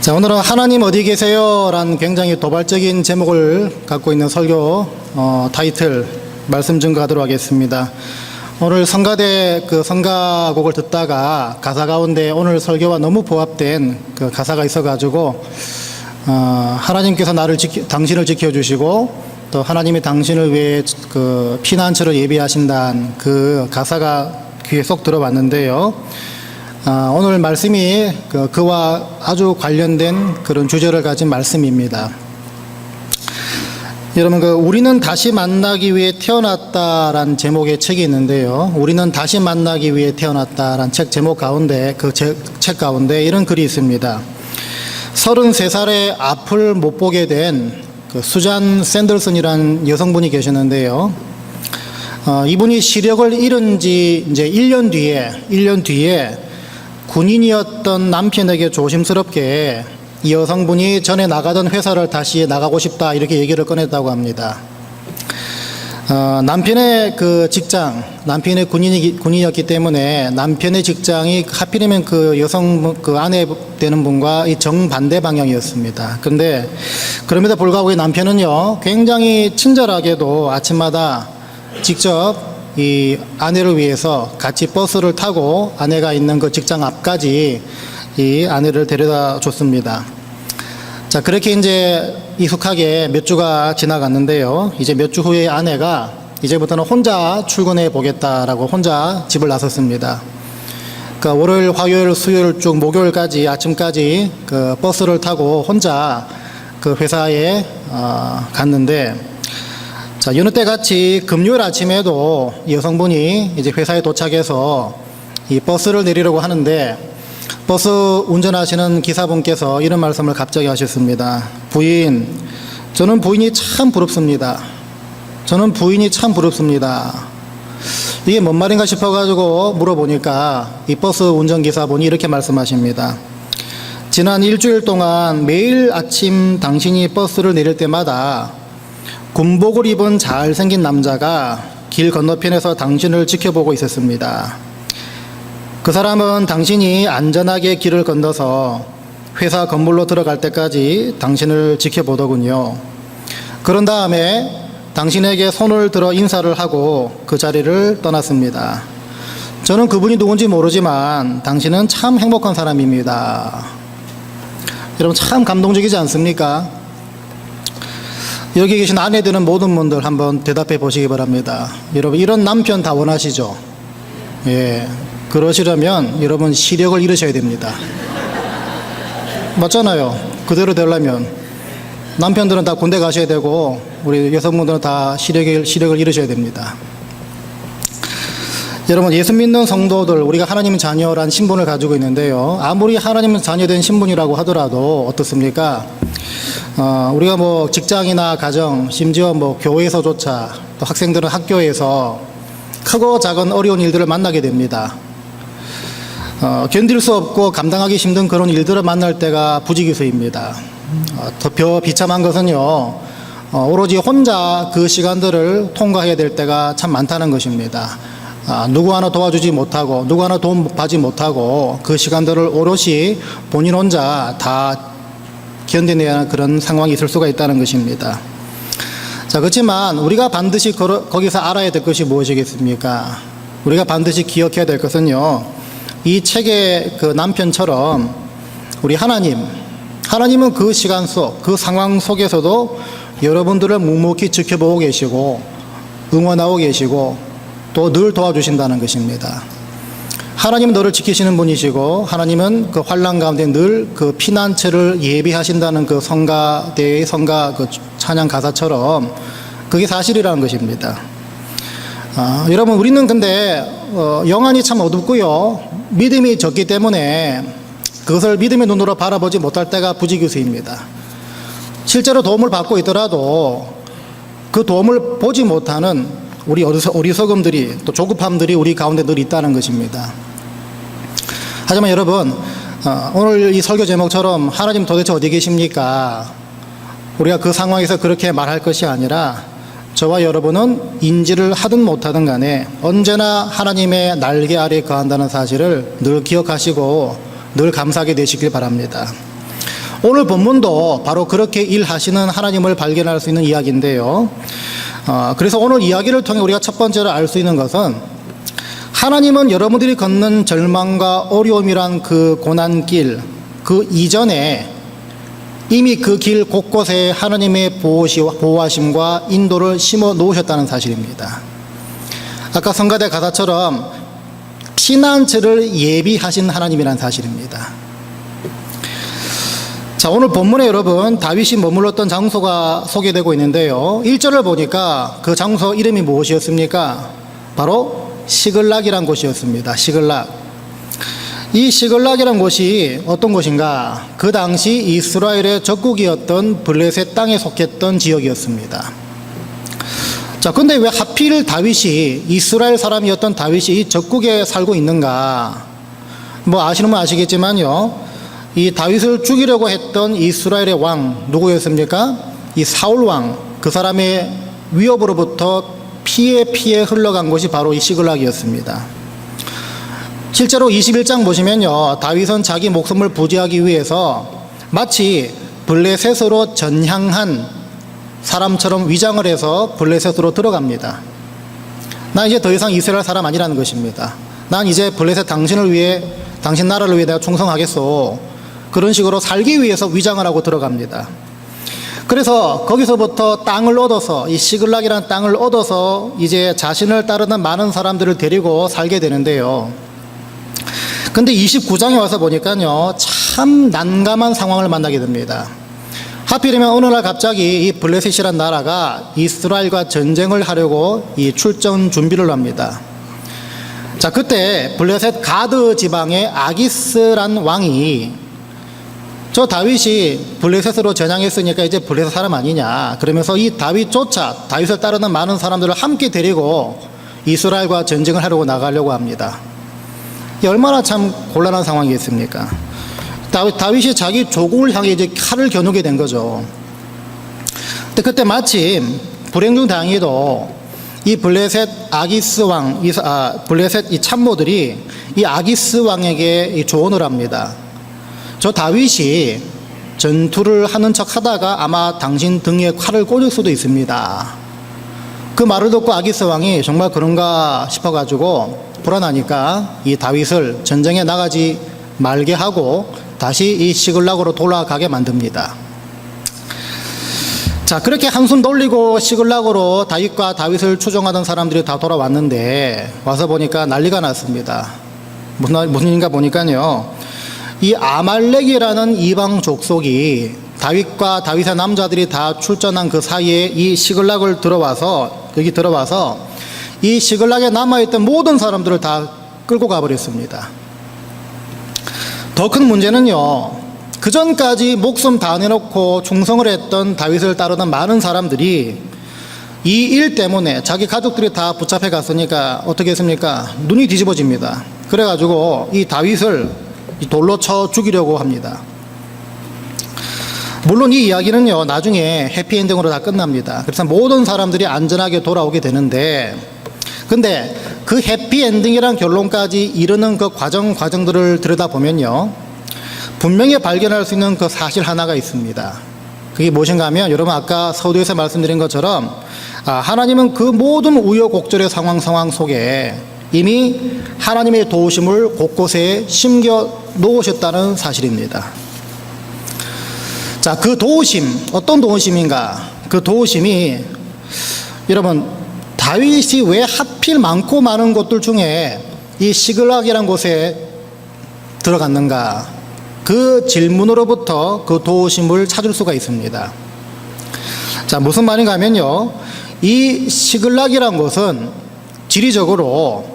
자, 오늘은 하나님 어디 계세요? 라는 굉장히 도발적인 제목을 갖고 있는 설교 타이틀 말씀 증거하도록 하겠습니다. 오늘 성가대 그 성가곡을 듣다가 가사 가운데 오늘 설교와 너무 부합된 그 가사가 있어가지고 하나님께서 당신을 지켜주시고 또 하나님이 당신을 위해 그 피난처를 예비하신다는 그 가사가 귀에 쏙 들어왔는데요. 오늘 말씀이 그와 아주 관련된 그런 주제를 가진 말씀입니다. 여러분, 우리는 다시 만나기 위해 태어났다라는 제목의 책이 있는데요. 우리는 다시 만나기 위해 태어났다라는 책 제목 가운데, 그 책 가운데 이런 글이 있습니다. 33살에 앞을 못 보게 된 그 수잔 샌더슨이라는 여성분이 계시는데요. 이분이 시력을 잃은 지 이제 1년 뒤에 군인이었던 남편에게 조심스럽게 이 여성분이 전에 나가던 회사를 다시 나가고 싶다 이렇게 얘기를 꺼냈다고 합니다. 남편의 그 직장, 남편의 군인이었기 때문에 남편의 직장이 하필이면 그 여성 그 아내 되는 분과 이 정반대 방향이었습니다. 그런데 그럼에도 불구하고 이 남편은요 굉장히 친절하게도 아침마다 직접 이 아내를 위해서 같이 버스를 타고 아내가 있는 그 직장 앞까지 이 아내를 데려다 줬습니다. 자, 그렇게 이제 익숙하게 몇 주가 지나갔는데요. 이제 몇 주 후에 아내가 이제부터는 혼자 출근해 보겠다라고 혼자 집을 나섰습니다. 그러니까 월요일, 화요일, 수요일 쭉 목요일까지 아침까지 그 버스를 타고 혼자 그 회사에 갔는데, 자, 여느 때 같이 금요일 아침에도 여성분이 이제 회사에 도착해서 이 버스를 내리려고 하는데 버스 운전하시는 기사분께서 이런 말씀을 갑자기 하셨습니다. 부인, 저는 부인이 참 부럽습니다. 저는 부인이 참 부럽습니다. 이게 뭔 말인가 싶어가지고 물어보니까 이 버스 운전기사분이 이렇게 말씀하십니다. 지난 일주일 동안 매일 아침 당신이 버스를 내릴 때마다 군복을 입은 잘생긴 남자가 길 건너편에서 당신을 지켜보고 있었습니다. 그 사람은 당신이 안전하게 길을 건너서 회사 건물로 들어갈 때까지 당신을 지켜보더군요. 그런 다음에 당신에게 손을 들어 인사를 하고 그 자리를 떠났습니다. 저는 그분이 누군지 모르지만 당신은 참 행복한 사람입니다. 여러분, 참 감동적이지 않습니까? 여기 계신 아내들은 모든 분들 한번 대답해 보시기 바랍니다. 여러분, 이런 남편 다 원하시죠? 예. 그러시려면 여러분 시력을 잃으셔야 됩니다. 맞잖아요. 그대로 되려면 남편들은 다 군대 가셔야 되고 우리 여성분들은 다 시력을 잃으셔야 됩니다. 여러분, 예수 믿는 성도들, 우리가 하나님의 자녀란 신분을 가지고 있는데요. 아무리 하나님의 자녀된 신분이라고 하더라도 어떻습니까? 우리가 뭐 직장이나 가정, 심지어 뭐 교회에서조차 또 학생들은 학교에서 크고 작은 어려운 일들을 만나게 됩니다. 견딜 수 없고 감당하기 힘든 그런 일들을 만날 때가 부지기수입니다. 더 비참한 것은요, 오로지 혼자 그 시간들을 통과해야 될 때가 참 많다는 것입니다. 누구 하나 도와주지 못하고 누구 하나 도움 받지 못하고 그 시간들을 오롯이 본인 혼자 다 견뎌내야 하는 그런 상황이 있을 수가 있다는 것입니다. 자, 그렇지만 우리가 반드시 거기서 알아야 될 것이 무엇이겠습니까? 우리가 반드시 기억해야 될 것은요, 이 책의 그 남편처럼 우리 하나님은 그 시간 속, 그 상황 속에서도 여러분들을 묵묵히 지켜보고 계시고 응원하고 계시고 또 늘 도와주신다는 것입니다. 하나님은 너를 지키시는 분이시고 하나님은 그 환난 가운데 늘 그 피난처를 예비하신다는 그 성가대의 그 찬양 가사처럼 그게 사실이라는 것입니다. 여러분, 우리는 근데 영안이 참 어둡고요, 믿음이 적기 때문에 그것을 믿음의 눈으로 바라보지 못할 때가 부지기수입니다. 실제로 도움을 받고 있더라도 그 도움을 보지 못하는 우리 어리석음들이, 또 조급함들이 우리 가운데 늘 있다는 것입니다. 하지만 여러분, 오늘 이 설교 제목처럼 하나님 도대체 어디 계십니까? 우리가 그 상황에서 그렇게 말할 것이 아니라 저와 여러분은 인지를 하든 못하든 간에 언제나 하나님의 날개 아래에 거한다는 사실을 늘 기억하시고 늘 감사하게 되시길 바랍니다. 오늘 본문도 바로 그렇게 일하시는 하나님을 발견할 수 있는 이야기인데요. 그래서 오늘 이야기를 통해 우리가 첫 번째로 알 수 있는 것은 하나님은 여러분들이 걷는 절망과 어려움이란 그 고난길, 그 이전에 이미 그 길 곳곳에 하나님의 보호하심과 인도를 심어 놓으셨다는 사실입니다. 아까 성가대 가사처럼 피난처를 예비하신 하나님이라는 사실입니다. 자, 오늘 본문에 여러분 다윗이 머물렀던 장소가 소개되고 있는데요. 1절을 보니까 그 장소 이름이 무엇이었습니까? 바로 시글락이란 곳이었습니다. 시글락. 이 시글락이란 곳이 어떤 곳인가? 그 당시 이스라엘의 적국이었던 블레셋 땅에 속했던 지역이었습니다. 자, 근데 왜 하필 다윗이, 이스라엘 사람이었던 다윗이 이 적국에 살고 있는가? 뭐 아시는 분 아시겠지만요, 이 다윗을 죽이려고 했던 이스라엘의 왕 누구였습니까? 이 사울 왕, 그 사람의 위협으로부터 피해 흘러간 곳이 바로 이 시글락이었습니다. 실제로 21장 보시면요, 다윗은 자기 목숨을 부지하기 위해서 마치 블레셋으로 전향한 사람처럼 위장을 해서 블레셋으로 들어갑니다. 난 이제 더 이상 이스라엘 사람 아니라는 것입니다. 난 이제 블레셋 당신을 위해, 당신 나라를 위해 내가 충성하겠소. 그런 식으로 살기 위해서 위장을 하고 들어갑니다. 그래서 거기서부터 땅을 얻어서, 이 시글락이라는 땅을 얻어서 이제 자신을 따르는 많은 사람들을 데리고 살게 되는데요. 근데 29장에 와서 보니까요, 참 난감한 상황을 만나게 됩니다. 하필이면 어느 날 갑자기 이 블레셋이란 나라가 이스라엘과 전쟁을 하려고 이 출전 준비를 합니다. 자, 그때 블레셋 가드 지방의 아기스란 왕이 저 다윗이 블레셋으로 전향했으니까 이제 블레셋 사람 아니냐, 그러면서 이 다윗조차 다윗을 따르는 많은 사람들을 함께 데리고 이스라엘과 전쟁을 하려고 나가려고 합니다. 얼마나 참 곤란한 상황이겠습니까? 다윗이 자기 조국을 향해 이제 칼을 겨누게 된 거죠. 근데 그때 마침 불행 중 다행히도 이 블레셋 아기스 왕, 블레셋 이 참모들이 이 아기스 왕에게 조언을 합니다. 저 다윗이 전투를 하는 척 하다가 아마 당신 등에 칼을 꽂을 수도 있습니다. 그 말을 듣고 아기스 왕이 정말 그런가 싶어가지고 불안하니까 이 다윗을 전쟁에 나가지 말게 하고 다시 이 시글락으로 돌아가게 만듭니다. 자, 그렇게 한숨 돌리고 시글락으로 다윗을 추종하던 사람들이 다 돌아왔는데 와서 보니까 난리가 났습니다. 무슨 일인가 보니까요, 이 아말렉이라는 이방 족속이 다윗과 다윗의 남자들이 다 출전한 그 사이에 이 시글락을 여기 들어와서 이 시글락에 남아있던 모든 사람들을 다 끌고 가버렸습니다. 더 큰 문제는요, 그 전까지 목숨 다 내놓고 충성을 했던 다윗을 따르는 많은 사람들이 이 일 때문에 자기 가족들이 다 붙잡혀 갔으니까 어떻게 했습니까? 눈이 뒤집어집니다. 그래가지고 이 다윗을 돌로 쳐 죽이려고 합니다. 물론 이 이야기는요, 나중에 해피엔딩으로 다 끝납니다. 그래서 모든 사람들이 안전하게 돌아오게 되는데, 근데 그 해피엔딩이란 결론까지 이르는 그 과정들을 들여다보면요, 분명히 발견할 수 있는 그 사실 하나가 있습니다. 그게 무엇인가 하면, 여러분 아까 서두에서 말씀드린 것처럼 하나님은 그 모든 우여곡절의 상황 속에 이미 하나님의 도우심을 곳곳에 심겨 놓으셨다는 사실입니다. 자, 그 도우심, 어떤 도우심인가? 그 도우심이, 여러분, 다윗이 왜 하필 많고 많은 곳들 중에 이 시글락이라는 곳에 들어갔는가? 그 질문으로부터 그 도우심을 찾을 수가 있습니다. 자, 무슨 말인가 하면요, 이 시글락이라는 곳은 지리적으로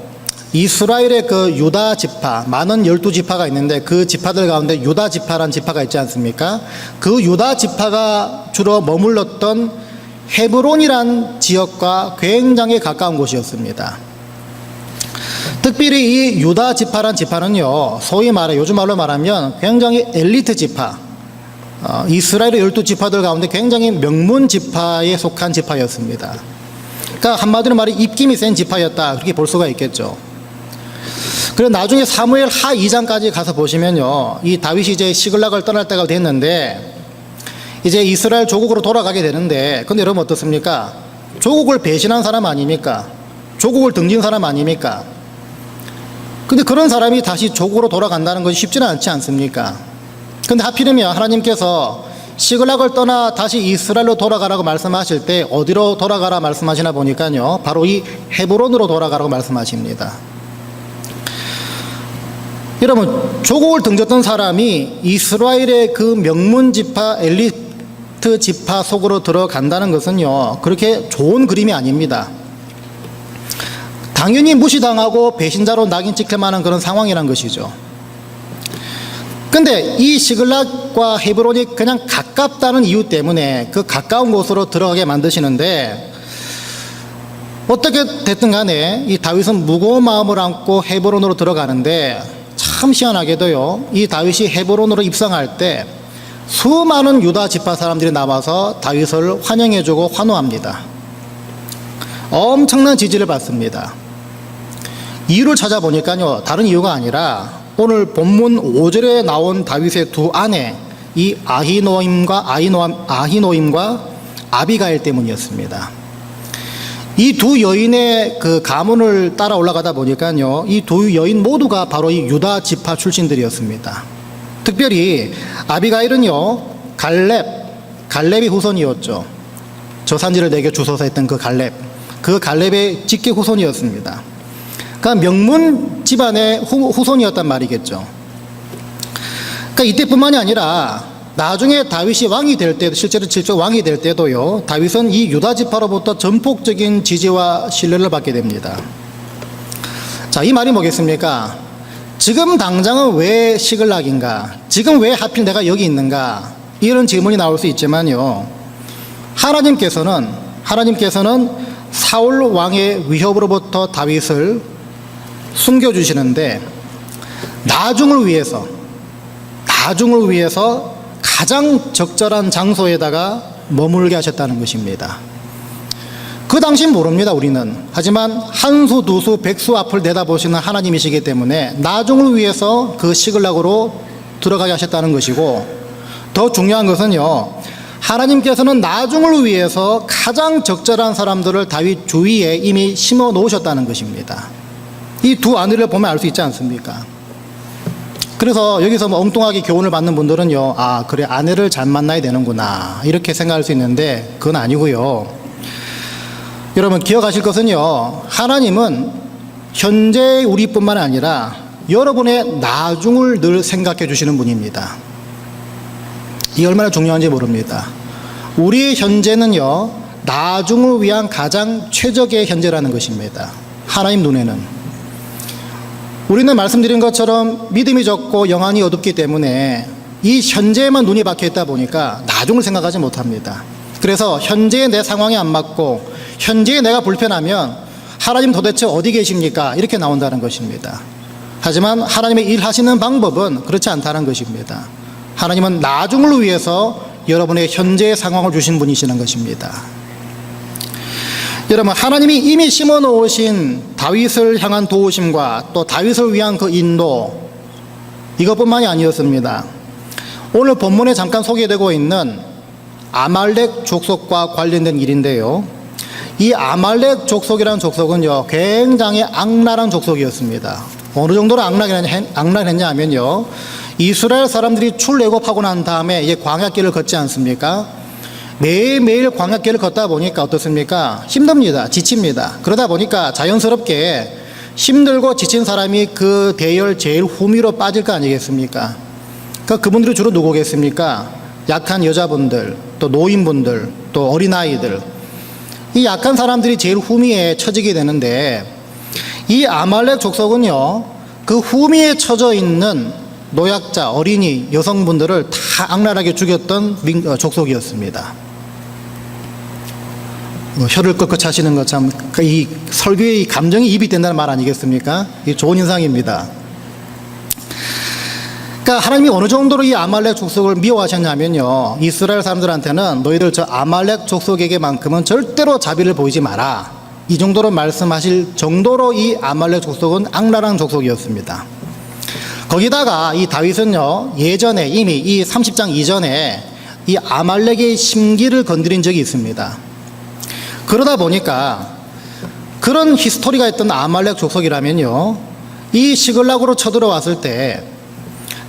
이스라엘의 그 유다 지파, 많은 12지파가 있는데 그 지파들 가운데 유다 지파라는 지파가 있지 않습니까? 그 유다 지파가 주로 머물렀던 헤브론이란 지역과 굉장히 가까운 곳이었습니다. 특별히 이 유다 지파란 지파는요, 소위 말해 요즘 말로 말하면 굉장히 엘리트 지파, 이스라엘의 12지파들 가운데 굉장히 명문 지파에 속한 지파였습니다. 그러니까 한마디로 말해 입김이 센 지파였다, 그렇게 볼 수가 있겠죠. 그래 나중에 사무엘 하 2장까지 가서 보시면요, 이 다윗이 이제 시글락을 떠날 때가 됐는데 이제 이스라엘 조국으로 돌아가게 되는데, 근데 여러분 어떻습니까? 조국을 배신한 사람 아닙니까? 조국을 등진 사람 아닙니까? 근데 그런 사람이 다시 조국으로 돌아간다는 것이 쉽지는 않지 않습니까? 근데 하필이면 하나님께서 시글락을 떠나 다시 이스라엘로 돌아가라고 말씀하실 때 어디로 돌아가라 말씀하시나 보니까요, 바로 이 헤브론으로 돌아가라고 말씀하십니다. 여러분, 조국을 등졌던 사람이 이스라엘의 그 명문 지파, 엘리트 지파 속으로 들어간다는 것은요, 그렇게 좋은 그림이 아닙니다. 당연히 무시당하고 배신자로 낙인 찍힐 만한 그런 상황이란 것이죠. 근데 이 시글락과 헤브론이 그냥 가깝다는 이유 때문에 그 가까운 곳으로 들어가게 만드시는데, 어떻게 됐든 간에 이 다윗은 무거운 마음을 안고 헤브론으로 들어가는데, 참 희한하게도요, 이 다윗이 헤브론으로 입성할 때 수많은 유다 지파 사람들이 나와서 다윗을 환영해주고 환호합니다. 엄청난 지지를 받습니다. 이유를 찾아보니까요, 다른 이유가 아니라 오늘 본문 5절에 나온 다윗의 두 아내, 이 아히노임과 아비가일 때문이었습니다. 이 두 여인의 그 가문을 따라 올라가다 보니까요, 이 두 여인 모두가 바로 이 유다 지파 출신들이었습니다. 특별히 아비가일은요, 갈렙이 후손이었죠. 저산지를 내게 주소서 했던 그 갈렙의 직계 후손이었습니다. 그러니까 명문 집안의 후손이었단 말이겠죠. 그러니까 이때뿐만이 아니라 나중에 다윗이 왕이 될 때, 실제로 왕이 될 때도요, 다윗은 이 유다 지파로부터 전폭적인 지지와 신뢰를 받게 됩니다. 자, 이 말이 뭐겠습니까? 지금 당장은 왜 시글락인가? 지금 왜 하필 내가 여기 있는가? 이런 질문이 나올 수 있지만요, 하나님께서는 사울 왕의 위협으로부터 다윗을 숨겨주시는데, 나중을 위해서 가장 적절한 장소에다가 머물게 하셨다는 것입니다. 그 당시는 모릅니다, 우리는. 하지만 한수, 두수, 백수 앞을 내다보시는 하나님이시기 때문에 나중을 위해서 그 시글락으로 들어가게 하셨다는 것이고, 더 중요한 것은요, 하나님께서는 나중을 위해서 가장 적절한 사람들을 다윗 주위에 이미 심어 놓으셨다는 것입니다. 이 두 아내를 보면 알 수 있지 않습니까? 그래서 여기서 뭐 엉뚱하게 교훈을 받는 분들은요, 아, 그래, 아내를 잘 만나야 되는구나, 이렇게 생각할 수 있는데, 그건 아니고요. 여러분, 기억하실 것은요, 하나님은 현재 우리뿐만 아니라 여러분의 나중을 늘 생각해 주시는 분입니다. 이게 얼마나 중요한지 모릅니다. 우리의 현재는요, 나중을 위한 가장 최적의 현재라는 것입니다. 하나님 눈에는. 우리는 말씀드린 것처럼 믿음이 적고 영안이 어둡기 때문에 이 현재에만 눈이 박혀 있다 보니까 나중을 생각하지 못합니다. 그래서 현재의 내 상황이 안 맞고 현재의 내가 불편하면 하나님 도대체 어디 계십니까? 이렇게 나온다는 것입니다. 하지만 하나님의 일하시는 방법은 그렇지 않다는 것입니다. 하나님은 나중을 위해서 여러분의 현재의 상황을 주신 분이시는 것입니다. 여러분, 하나님이 이미 심어 놓으신 다윗을 향한 도우심과 또 다윗을 위한 그 인도, 이것뿐만이 아니었습니다. 오늘 본문에 잠깐 소개되고 있는 아말렉 족속과 관련된 일인데요, 이 아말렉 족속이라는 족속은요, 굉장히 악랄한 족속이었습니다. 어느 정도로 악랄했냐 하면요, 이스라엘 사람들이 출애굽하고 난 다음에 이제 광야길을 걷지 않습니까? 매일매일 광야길을 걷다 보니까 어떻습니까? 힘듭니다. 지칩니다. 그러다 보니까 자연스럽게 힘들고 지친 사람이 그 대열 제일 후미로 빠질 거 아니겠습니까? 그분들이 주로 누구겠습니까? 약한 여자분들, 또 노인분들, 또 어린아이들, 이 약한 사람들이 제일 후미에 처지게 되는데, 이 아말렉 족속은요, 그 후미에 처져 있는 노약자, 어린이, 여성분들을 다 악랄하게 죽였던 족속이었습니다. 혀를 끄끄 차시는 것 참, 이 설교의 감정이 입이 된다는 말 아니겠습니까? 이게 좋은 인상입니다. 그러니까 하나님이 어느 정도로 이 아말렉 족속을 미워하셨냐면요, 이스라엘 사람들한테는 너희들 저 아말렉 족속에게만큼은 절대로 자비를 보이지 마라, 이 정도로 말씀하실 정도로 이 아말렉 족속은 악랄한 족속이었습니다. 거기다가 이 다윗은요, 예전에 이미 이 30장 이전에 이 아말렉의 심기를 건드린 적이 있습니다. 그러다 보니까 그런 히스토리가 있던 아말렉 족속이라면요, 이 시글락으로 쳐들어왔을 때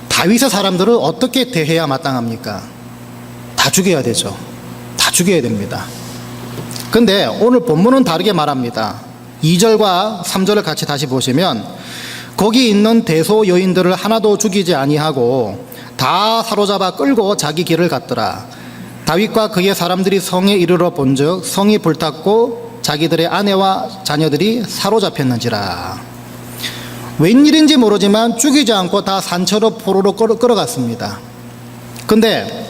다윗의 사람들을 어떻게 대해야 마땅합니까? 다 죽여야 되죠. 다 죽여야 됩니다. 근데 오늘 본문은 다르게 말합니다. 2절과 3절을 같이 다시 보시면 거기 있는 대소 여인들을 하나도 죽이지 아니하고 다 사로잡아 끌고 자기 길을 갔더라. 다윗과 그의 사람들이 성에 이르러 본즉 성이 불탔고 자기들의 아내와 자녀들이 사로잡혔는지라. 웬일인지 모르지만 죽이지 않고 다 산채로 포로로 끌어갔습니다. 근데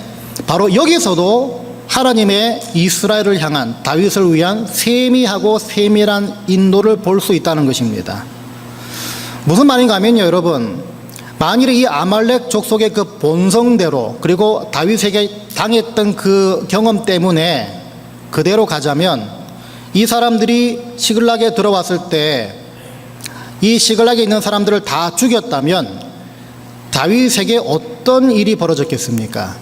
바로 여기서도 하나님의 이스라엘을 향한 다윗을 위한 세미하고 세밀한 인도를 볼 수 있다는 것입니다. 무슨 말인가 하면요, 여러분, 만일에 이 아말렉 족속의 그 본성대로, 그리고 다윗에게 당했던 그 경험 때문에 그대로 가자면 이 사람들이 시글락에 들어왔을 때 이 시글락에 있는 사람들을 다 죽였다면 다윗에게 어떤 일이 벌어졌겠습니까?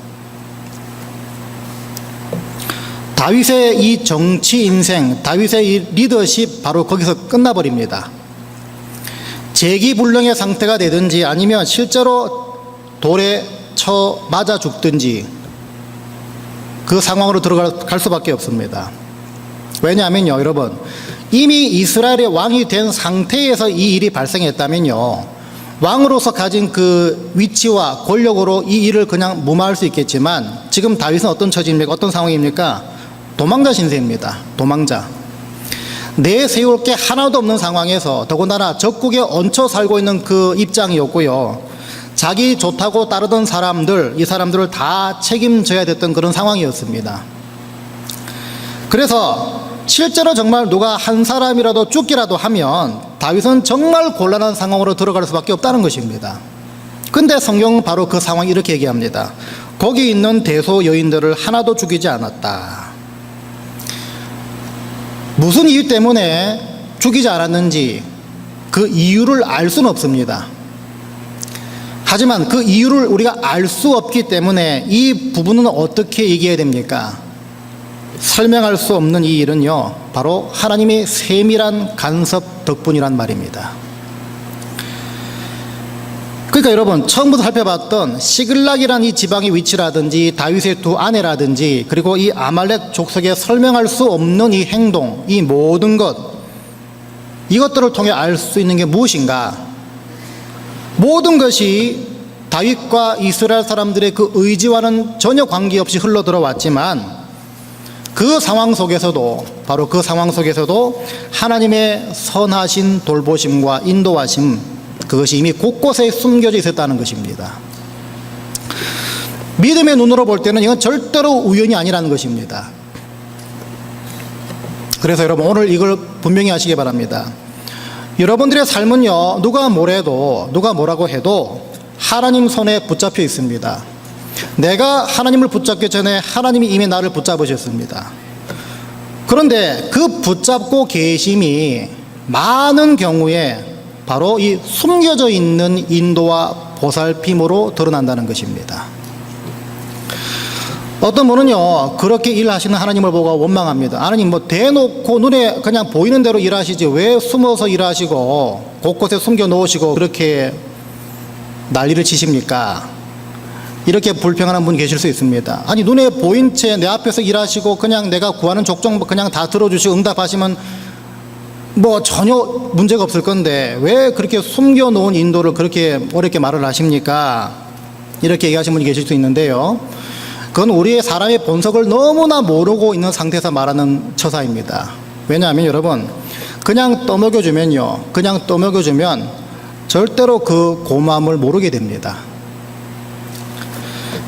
다윗의 이 정치 인생, 다윗의 이 리더십 바로 거기서 끝나버립니다. 재기불능의 상태가 되든지 아니면 실제로 돌에 쳐 맞아 죽든지 그 상황으로 들어갈 수밖에 없습니다. 왜냐하면요, 여러분, 이미 이스라엘의 왕이 된 상태에서 이 일이 발생했다면요, 왕으로서 가진 그 위치와 권력으로 이 일을 그냥 무마할 수 있겠지만 지금 다윗은 어떤 처지입니까? 어떤 상황입니까? 도망자 신세입니다. 도망자. 내세울 게 하나도 없는 상황에서, 더군다나 적국에 얹혀 살고 있는 그 입장이었고요, 자기 좋다고 따르던 사람들, 이 사람들을 다 책임져야 됐던 그런 상황이었습니다. 그래서 실제로 정말 누가 한 사람이라도 죽기라도 하면 다윗은 정말 곤란한 상황으로 들어갈 수밖에 없다는 것입니다. 근데 성경은 바로 그 상황 이렇게 얘기합니다. 거기 있는 대소 여인들을 하나도 죽이지 않았다. 무슨 이유 때문에 죽이지 않았는지 그 이유를 알 수는 없습니다. 하지만 그 이유를 우리가 알 수 없기 때문에 이 부분은 어떻게 얘기해야 됩니까? 설명할 수 없는 이 일은요, 바로 하나님의 세밀한 간섭 덕분이란 말입니다. 그러니까 여러분, 처음부터 살펴봤던 시글락이라는 이 지방의 위치라든지 다윗의 두 아내라든지 그리고 이 아말렉 족속에 설명할 수 없는 이 행동, 이 모든 것, 이것들을 통해 알 수 있는 게 무엇인가? 모든 것이 다윗과 이스라엘 사람들의 그 의지와는 전혀 관계없이 흘러 들어왔지만 그 상황 속에서도, 바로 그 상황 속에서도 하나님의 선하신 돌보심과 인도하심, 그것이 이미 곳곳에 숨겨져 있었다는 것입니다. 믿음의 눈으로 볼 때는 이건 절대로 우연이 아니라는 것입니다. 그래서 여러분, 오늘 이걸 분명히 하시기 바랍니다. 여러분들의 삶은요, 누가 뭐래도, 누가 뭐라고 해도 하나님 손에 붙잡혀 있습니다. 내가 하나님을 붙잡기 전에 하나님이 이미 나를 붙잡으셨습니다. 그런데 그 붙잡고 계심이 많은 경우에 바로 이 숨겨져 있는 인도와 보살핌으로 드러난다는 것입니다. 어떤 분은요, 그렇게 일하시는 하나님을 보고 원망합니다. 하나님, 뭐 대놓고 눈에 그냥 보이는 대로 일하시지 왜 숨어서 일하시고 곳곳에 숨겨 놓으시고 그렇게 난리를 치십니까? 이렇게 불평하는 분이 계실 수 있습니다. 아니, 눈에 보인 채 내 앞에서 일하시고 그냥 내가 구하는 족종 그냥 다 들어주시고 응답하시면 뭐 전혀 문제가 없을 건데 왜 그렇게 숨겨놓은 인도를 그렇게 어렵게 말을 하십니까? 이렇게 얘기하시는 분이 계실 수 있는데요, 그건 우리의 사람의 본성을 너무나 모르고 있는 상태에서 말하는 처사입니다. 왜냐하면 여러분, 그냥 떠먹여주면요, 그냥 떠먹여주면 절대로 그 고마움을 모르게 됩니다.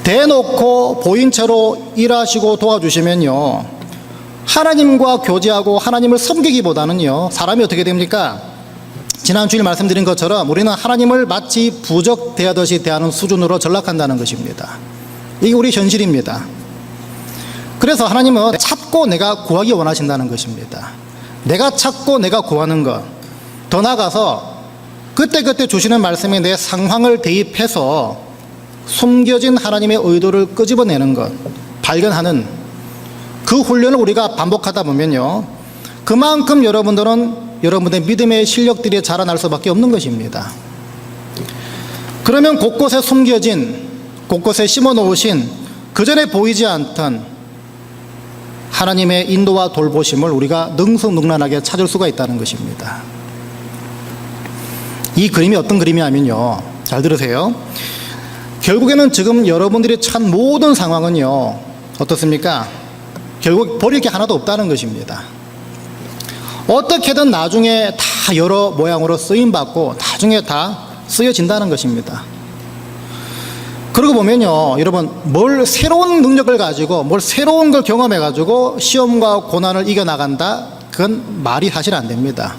대놓고 보인 채로 일하시고 도와주시면요, 하나님과 교제하고 하나님을 섬기기보다는요, 사람이 어떻게 됩니까? 지난 주일 말씀드린 것처럼 우리는 하나님을 마치 부적 대하듯이 대하는 수준으로 전락한다는 것입니다. 이게 우리 현실입니다. 그래서 하나님은 찾고 내가 구하기 원하신다는 것입니다. 내가 찾고 내가 구하는 것, 더 나아가서 그때그때 주시는 말씀에 내 상황을 대입해서 숨겨진 하나님의 의도를 끄집어내는 것, 발견하는 그 훈련을 우리가 반복하다 보면요, 그만큼 여러분들은 여러분의 믿음의 실력들이 자라날 수밖에 없는 것입니다. 그러면 곳곳에 숨겨진, 곳곳에 심어놓으신 그전에 보이지 않던 하나님의 인도와 돌보심을 우리가 능수능란하게 찾을 수가 있다는 것입니다. 이 그림이 어떤 그림이냐면요, 잘 들으세요. 결국에는 지금 여러분들이 찬 모든 상황은요, 어떻습니까? 결국 버릴 게 하나도 없다는 것입니다. 어떻게든 나중에 다 여러 모양으로 쓰임받고 나중에 다 쓰여진다는 것입니다. 그러고 보면요, 여러분, 뭘 새로운 능력을 가지고 뭘 새로운 걸 경험해 가지고 시험과 고난을 이겨나간다, 그건 말이 사실 안 됩니다.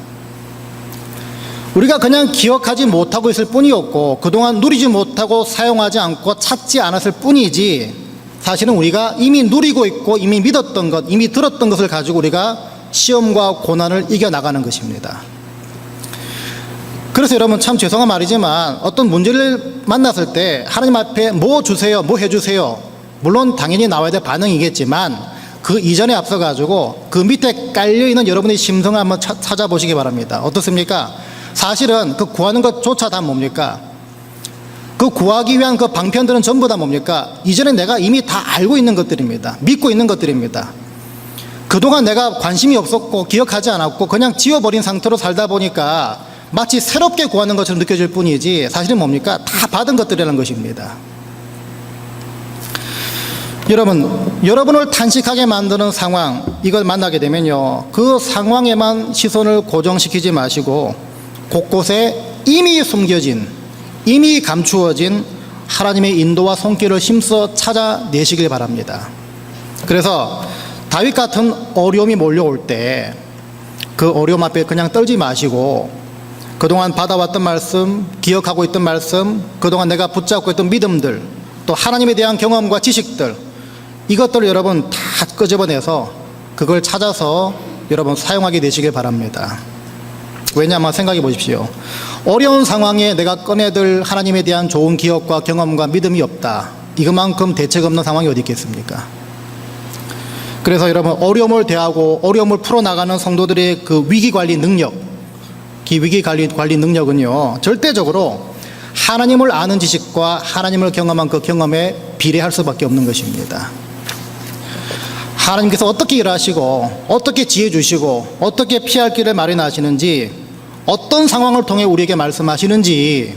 우리가 그냥 기억하지 못하고 있을 뿐이었고 그동안 누리지 못하고 사용하지 않고 찾지 않았을 뿐이지, 사실은 우리가 이미 누리고 있고 이미 믿었던 것, 이미 들었던 것을 가지고 우리가 시험과 고난을 이겨나가는 것입니다. 그래서 여러분, 참 죄송한 말이지만 어떤 문제를 만났을 때 하나님 앞에 뭐 주세요, 뭐 해주세요, 물론 당연히 나와야 될 반응이겠지만 그 이전에 앞서 가지고 그 밑에 깔려있는 여러분의 심성을 한번 찾아보시기 바랍니다. 어떻습니까? 사실은 그 구하는 것조차 다 뭡니까? 그 구하기 위한 그 방편들은 전부 다 뭡니까? 이전에 내가 이미 다 알고 있는 것들입니다. 믿고 있는 것들입니다. 그동안 내가 관심이 없었고 기억하지 않았고 그냥 지워버린 상태로 살다 보니까 마치 새롭게 구하는 것처럼 느껴질 뿐이지, 사실은 뭡니까? 다 받은 것들이라는 것입니다. 여러분을 탄식하게 만드는 상황, 이걸 만나게 되면요, 그 상황에만 시선을 고정시키지 마시고 곳곳에 이미 숨겨진, 이미 감추어진 하나님의 인도와 손길을 힘써 찾아내시길 바랍니다. 그래서 다윗 같은 어려움이 몰려올 때 그 어려움 앞에 그냥 떨지 마시고 그동안 받아왔던 말씀, 기억하고 있던 말씀, 그동안 내가 붙잡고 있던 믿음들, 또 하나님에 대한 경험과 지식들, 이것들을 여러분 다 끄집어내서 그걸 찾아서 여러분 사용하게 되시길 바랍니다. 왜냐하면 생각해 보십시오. 어려운 상황에 내가 꺼내들 하나님에 대한 좋은 기억과 경험과 믿음이 없다, 이것만큼 대책 없는 상황이 어디 있겠습니까? 그래서 여러분, 어려움을 대하고 어려움을 풀어나가는 성도들의 그 위기관리 능력, 이 위기관리 능력은요, 절대적으로 하나님을 아는 지식과 하나님을 경험한 그 경험에 비례할 수밖에 없는 것입니다. 하나님께서 어떻게 일하시고 어떻게 지혜 주시고 어떻게 피할 길을 마련하시는지, 어떤 상황을 통해 우리에게 말씀하시는지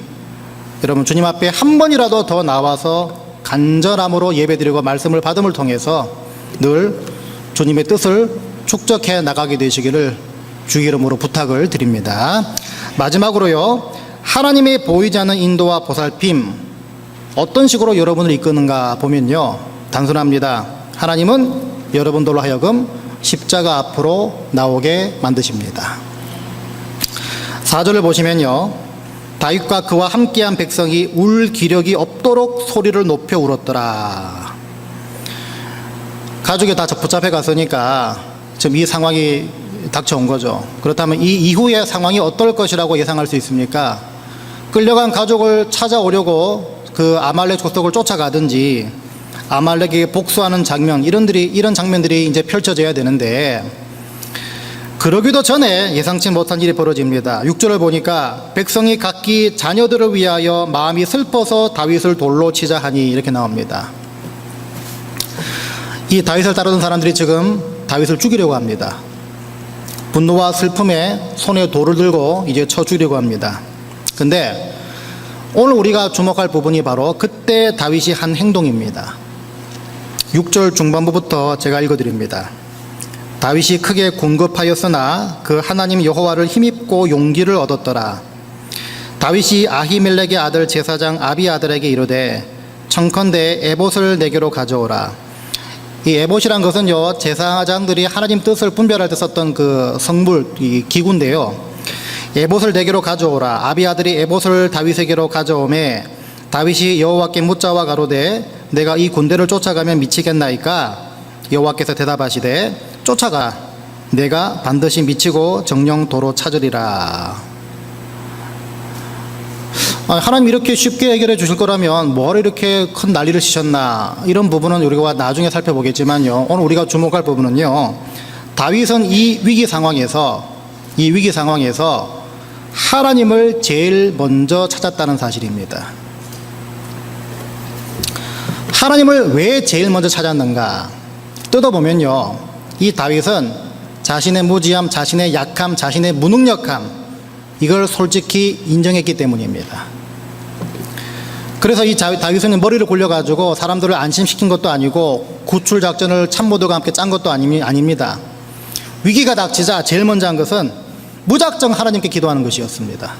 여러분, 주님 앞에 한 번이라도 더 나와서 간절함으로 예배드리고 말씀을 받음을 통해서 늘 주님의 뜻을 축적해 나가게 되시기를 주의 이름으로 부탁을 드립니다. 마지막으로요, 하나님의 보이지 않는 인도와 보살핌, 어떤 식으로 여러분을 이끄는가 보면요, 단순합니다. 하나님은 여러분들로 하여금 십자가 앞으로 나오게 만드십니다. 4절을 보시면요, 다윗과 그와 함께한 백성이 울 기력이 없도록 소리를 높여 울었더라. 가족이 다 붙잡혀 갔으니까 지금 이 상황이 닥쳐온 거죠. 그렇다면 이 이후의 상황이 어떨 것이라고 예상할 수 있습니까? 끌려간 가족을 찾아오려고 그 아말렉 족속을 쫓아가든지 아말렉에게 복수하는 장면, 이런 장면들이 이제 펼쳐져야 되는데, 그러기도 전에 예상치 못한 일이 벌어집니다. 6절을 보니까 백성이 각기 자녀들을 위하여 마음이 슬퍼서 다윗을 돌로 치자 하니, 이렇게 나옵니다. 이 다윗을 따르던 사람들이 지금 다윗을 죽이려고 합니다. 분노와 슬픔에 손에 돌을 들고 이제 쳐 죽이려고 합니다. 근데 오늘 우리가 주목할 부분이 바로 그때 다윗이 한 행동입니다. 6절 중반부부터 제가 읽어드립니다. 다윗이 크게 공급하였으나 그 하나님 여호와를 힘입고 용기를 얻었더라. 다윗이 아히멜렉의 아들 제사장 아비아들에게 이르되 청컨대 에봇을 내게로 가져오라. 이 에봇이란 것은요, 제사장들이 하나님 뜻을 분별할 때 썼던 그 성물, 이 기구인데요, 에봇을 내게로 가져오라. 아비아들이 에봇을 다윗에게로 가져오매 다윗이 여호와께 묻자와 가로되 내가 이 군대를 쫓아가면 미치겠나이까? 여호와께서 대답하시되 쫓아가. 내가 반드시 미치고 정령 도로 찾으리라. 하나님 이렇게 쉽게 해결해 주실 거라면 뭐하러 이렇게 큰 난리를 치셨나, 이런 부분은 우리가 나중에 살펴보겠지만요, 오늘 우리가 주목할 부분은요, 다윗은 이 위기 상황에서 하나님을 제일 먼저 찾았다는 사실입니다. 하나님을 왜 제일 먼저 찾았는가 뜯어보면요, 이 다윗은 자신의 무지함, 자신의 약함, 자신의 무능력함, 이걸 솔직히 인정했기 때문입니다. 그래서 이 다윗은 머리를 굴려가지고 사람들을 안심시킨 것도 아니고 구출 작전을 참모들과 함께 짠 것도 아닙니다. 위기가 닥치자 제일 먼저 한 것은 무작정 하나님께 기도하는 것이었습니다.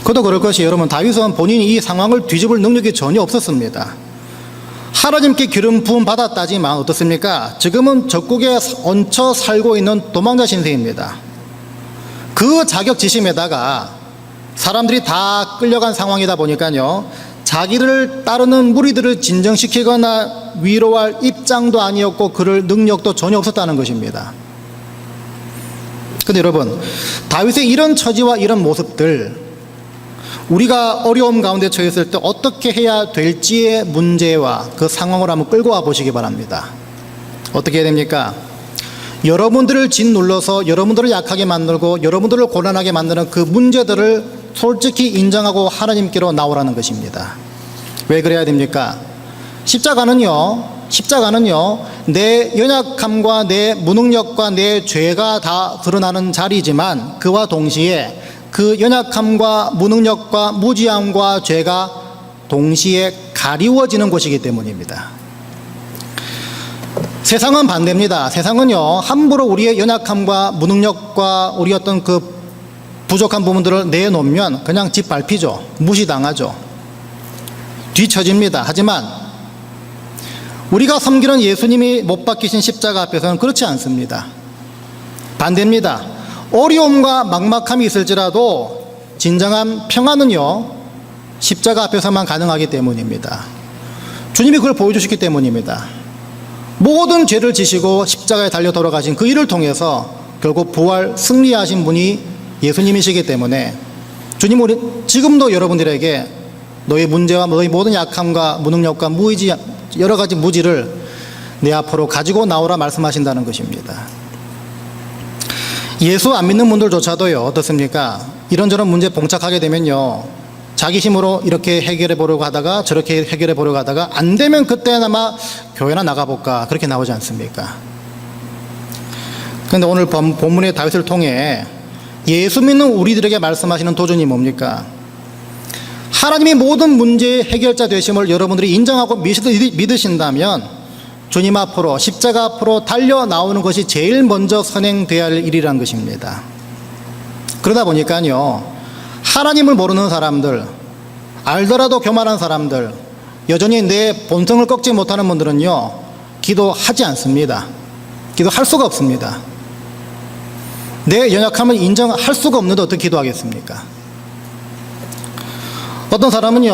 그도 그럴 것이, 여러분, 다윗은 본인이 이 상황을 뒤집을 능력이 전혀 없었습니다. 하나님께 기름 부음 받았다지만 어떻습니까? 지금은 적국에 얹혀 살고 있는 도망자 신세입니다. 그 자격지심에다가 사람들이 다 끌려간 상황이다 보니까요, 자기를 따르는 무리들을 진정시키거나 위로할 입장도 아니었고 그럴 능력도 전혀 없었다는 것입니다. 근데 여러분, 다윗의 이런 처지와 이런 모습들, 우리가 어려움 가운데 처했을 때 어떻게 해야 될지의 문제와 그 상황을 한번 끌고 와 보시기 바랍니다. 어떻게 해야 됩니까? 여러분들을 짓눌러서 여러분들을 약하게 만들고 여러분들을 곤란하게 만드는 그 문제들을 솔직히 인정하고 하나님께로 나오라는 것입니다. 왜 그래야 됩니까? 십자가는요, 내 연약함과 내 무능력과 내 죄가 다 드러나는 자리지만 그와 동시에 그 연약함과 무능력과 무지함과 죄가 동시에 가리워지는 곳이기 때문입니다. 세상은 반대입니다. 세상은요, 함부로 우리의 연약함과 무능력과 우리 어떤 그 부족한 부분들을 내놓으면 그냥 짓밟히죠. 무시당하죠. 뒤처집니다. 하지만 우리가 섬기는 예수님이 못 박히신 십자가 앞에서는 그렇지 않습니다. 반대입니다. 어려움과 막막함이 있을지라도 진정한 평안은요, 십자가 앞에서만 가능하기 때문입니다. 주님이 그걸 보여주셨기 때문입니다. 모든 죄를 지시고 십자가에 달려 돌아가신 그 일을 통해서 결국 부활 승리하신 분이 예수님이시기 때문에 주님은 지금도 여러분들에게 너의 문제와 너의 모든 약함과 무능력과 무의지, 여러 가지 무지를 내 앞으로 가지고 나오라 말씀하신다는 것입니다. 예수 안 믿는 분들조차도요, 어떻습니까? 이런저런 문제에 봉착하게 되면요, 자기 힘으로 이렇게 해결해 보려고 하다가 저렇게 해결해 보려고 하다가 안 되면 그때나마 교회나 나가볼까, 그렇게 나오지 않습니까? 그런데 오늘 본문의 다윗을 통해 예수 믿는 우리들에게 말씀하시는 도전이 뭡니까? 하나님이 모든 문제의 해결자 되심을 여러분들이 인정하고 믿으신다면 주님 앞으로, 십자가 앞으로 달려 나오는 것이 제일 먼저 선행되어야 할 일이라는 것입니다. 그러다 보니까요, 하나님을 모르는 사람들, 알더라도 교만한 사람들, 여전히 내 본성을 꺾지 못하는 분들은요, 기도하지 않습니다. 기도할 수가 없습니다. 내 연약함을 인정할 수가 없는데 어떻게 기도하겠습니까? 어떤 사람은요,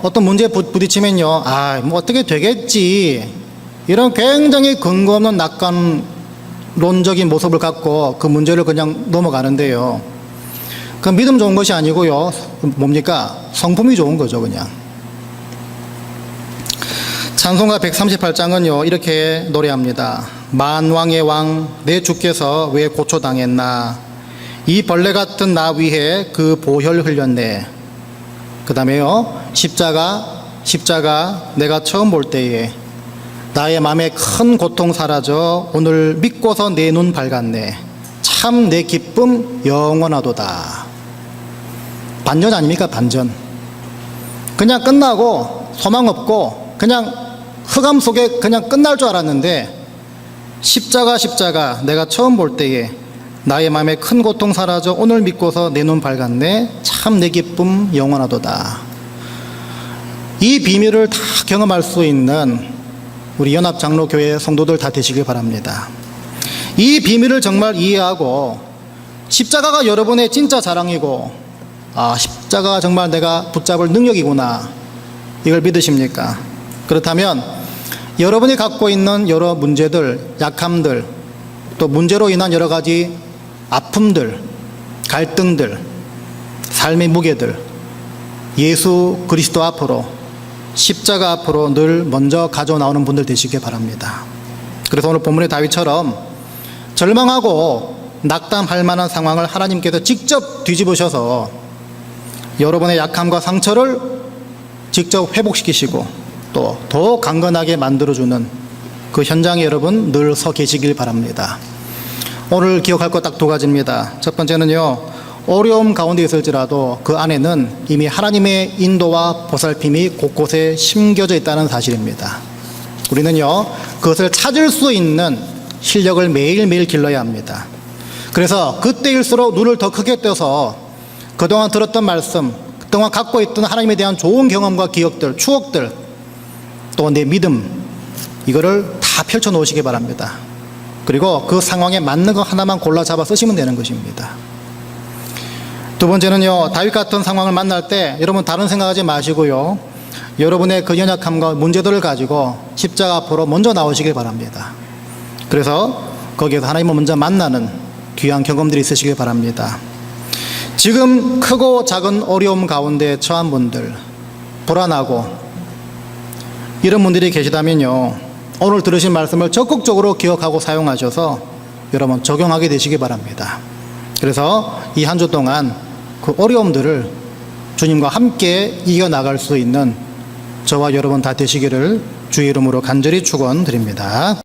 어떤 문제에 부딪히면요, 뭐 어떻게 되겠지, 이런 굉장히 근거 없는 낙관론적인 모습을 갖고 그 문제를 그냥 넘어가는데요, 그 믿음 좋은 것이 아니고요, 뭡니까? 성품이 좋은 거죠, 그냥. 찬송가 138장은요, 이렇게 노래합니다. 만왕의 왕 내 주께서 왜 고초당했나, 이 벌레 같은 나 위에 그 보혈 흘렸네. 그 다음에요, 십자가 내가 처음 볼 때에 나의 마음에 큰 고통 사라져 오늘 믿고서 내 눈 밝았네. 참 내 기쁨 영원하도다. 반전 아닙니까? 반전. 그냥 끝나고 소망 없고 그냥 흑암 속에 그냥 끝날 줄 알았는데, 십자가 내가 처음 볼 때에 나의 마음에 큰 고통 사라져 오늘 믿고서 내 눈 밝았네. 참 내 기쁨 영원하도다. 이 비밀을 다 경험할 수 있는 우리 연합장로교회 성도들 다 되시길 바랍니다. 이 비밀을 정말 이해하고 십자가가 여러분의 진짜 자랑이고, 십자가가 정말 내가 붙잡을 능력이구나, 이걸 믿으십니까? 그렇다면 여러분이 갖고 있는 여러 문제들, 약함들, 또 문제로 인한 여러 가지 아픔들, 갈등들, 삶의 무게들, 예수 그리스도 앞으로, 십자가 앞으로 늘 먼저 가져 나오는 분들 되시길 바랍니다. 그래서 오늘 본문의 다윗처럼 절망하고 낙담할 만한 상황을 하나님께서 직접 뒤집으셔서 여러분의 약함과 상처를 직접 회복시키시고 또 더 강건하게 만들어주는 그 현장에 여러분 늘 서 계시길 바랍니다. 오늘 기억할 것 딱 두 가지입니다. 첫 번째는요, 어려움 가운데 있을지라도 그 안에는 이미 하나님의 인도와 보살핌이 곳곳에 심겨져 있다는 사실입니다. 우리는요, 그것을 찾을 수 있는 실력을 매일매일 길러야 합니다. 그래서 그때일수록 눈을 더 크게 떠서 그동안 들었던 말씀, 그동안 갖고 있던 하나님에 대한 좋은 경험과 기억들, 추억들, 또 내 믿음, 이거를 다 펼쳐 놓으시기 바랍니다. 그리고 그 상황에 맞는 거 하나만 골라 잡아 쓰시면 되는 것입니다. 두 번째는요, 다윗 같은 상황을 만날 때 여러분 다른 생각하지 마시고요, 여러분의 그 연약함과 문제들을 가지고 십자가 앞으로 먼저 나오시길 바랍니다. 그래서 거기에서 하나님을 먼저 만나는 귀한 경험들이 있으시길 바랍니다. 지금 크고 작은 어려움 가운데 처한 분들, 불안하고 이런 분들이 계시다면요, 오늘 들으신 말씀을 적극적으로 기억하고 사용하셔서 여러분 적용하게 되시기 바랍니다. 그래서 이 한 주 동안 그 어려움들을 주님과 함께 이겨나갈 수 있는 저와 여러분 다 되시기를 주의 이름으로 간절히 축원드립니다.